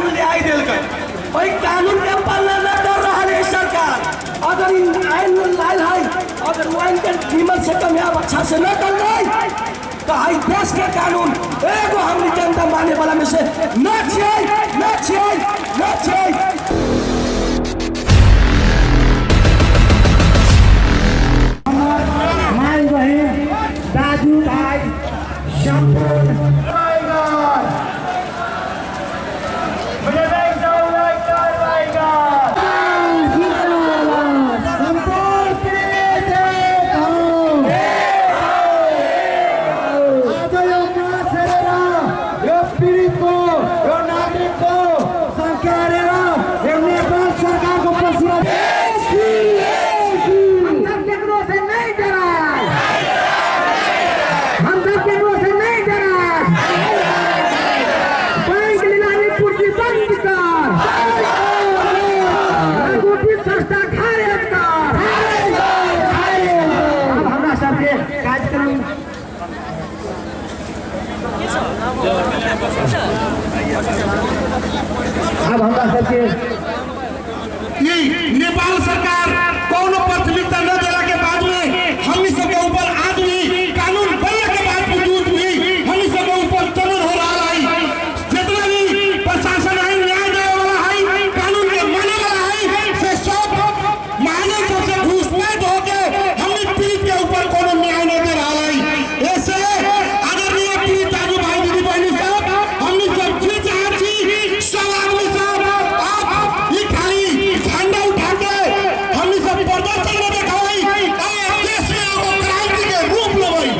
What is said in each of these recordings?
कानून ले आई दिल कानून के पालना न कर रहा है सरकार। अगर आइन लाइल है, अगर वाइन के कीमत से कामयाब अच्छा से न कर रही तो आई देश के कानून एगो हम जनता माने वाला में से न माई बहन दादू भाई अब हमरा सबके नेपाल सरकार कौन प्राथमिकता न देला के बाद में हम सबके ऊपर आज भी कानून बनने के बावजूद भी हम सबके ऊपर चलन हो रहा है। जितना भी प्रशासन है, न्याय देने वाला है, कानून के माने वाला है, से सब माने सबसे घूस में होके हम पीड़ित के ऊपर कोनो न्याय नहीं दे रहा है। ऐसे आदरणीय पीड़ित दादू भाई दीदी बहनी सब हम सब जी चाहती सब आदमी सब आप ये खाली झंडा उठा के हम सब प्रदर्शन में दिखाई देश में अब क्रांति के रूप लेवई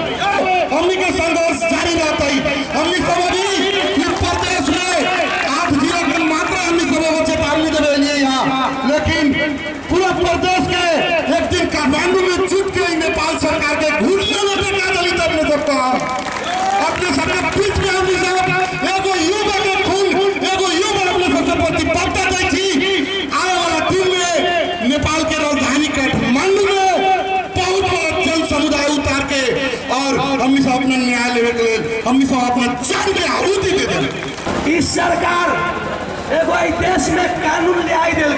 हमनी के संघर्ष जारी रहते। हमनी सब अभी ये प्रदेश में 8-0 के मात्रा हमनी सब चेतावनी देवे लिए यहाँ, लेकिन पूरा प्रदेश के एक दिन काठमांडू में जीत के नेपाल सरकार के घुटने में टेका दलित अपने सबका अपने सबके बीच में हमनी सब एगो युवा के खून एगो युवा अपने सबसे प्रतिबद्धता दै छी। आने वाला दिन में नेपाल के राजधानी काठमांडू में बहुत बड़ा जन समुदाय उतार के और हमनी सब अपना न्याय लेवे के लिए हमनी सब अपना जान के आहुति दे देवे। इस सरकार एगो देश में कानून ले आई दिल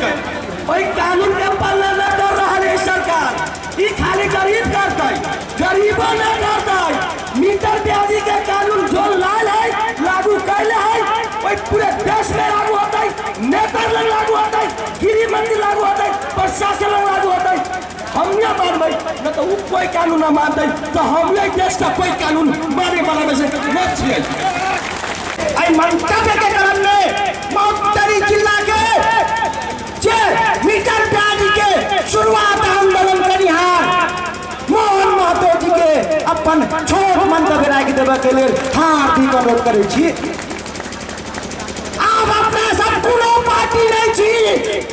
कानून के पालना न कर रहा है सरकार। ये खाली गरीब करते, गरीबों न करते। मीटर ब्याजी के कानून जो लाल है लागू कैले है वही पूरे देश में लागू होता है, नेता में लागू होता है, गृह मंत्री लागू होता है, प्रशासन में लागू होता है। हम नहीं मानबे न तो कोई कानून न मानते तो हम देश का कोई कानून माने वाला में से न छिए। आई मंतव्य के क्रम में मौतरी जिला के मीटर ब्याजी के शुरुआत आंदोलन करिहार मोहन महतो जी के अपन छोट मंतव्य राख देवे के लिए हार्दिक अनुरोध करे छी। आप अपना सब कोनो पार्टी नहीं छी,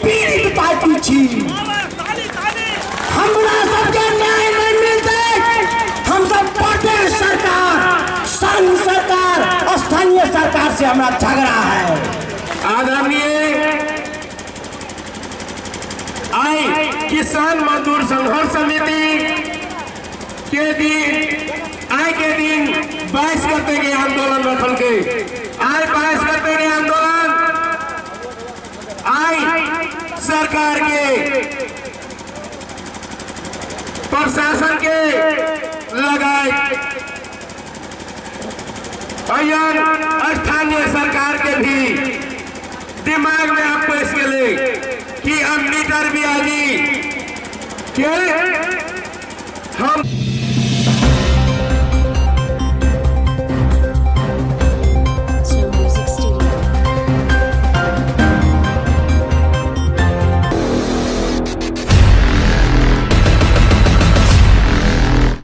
पीड़ित पार्टी छी। हमरा सबके न्याय नहीं मिलते, हम सब प्रदेश सरकार, संघ सरकार, स्थानीय सरकार से हमारा झगड़ा है। आदरणीय किसान मजदूर संघर्ष समिति के दिन आय के दिन 22 करते गए आंदोलन रखल के आय 22 करते गए आंदोलन आय सरकार के प्रशासन के लगाए स्थानीय सरकार के भी दिमाग में आपको इसके लिए कि हम मीटर ब्याजी के हम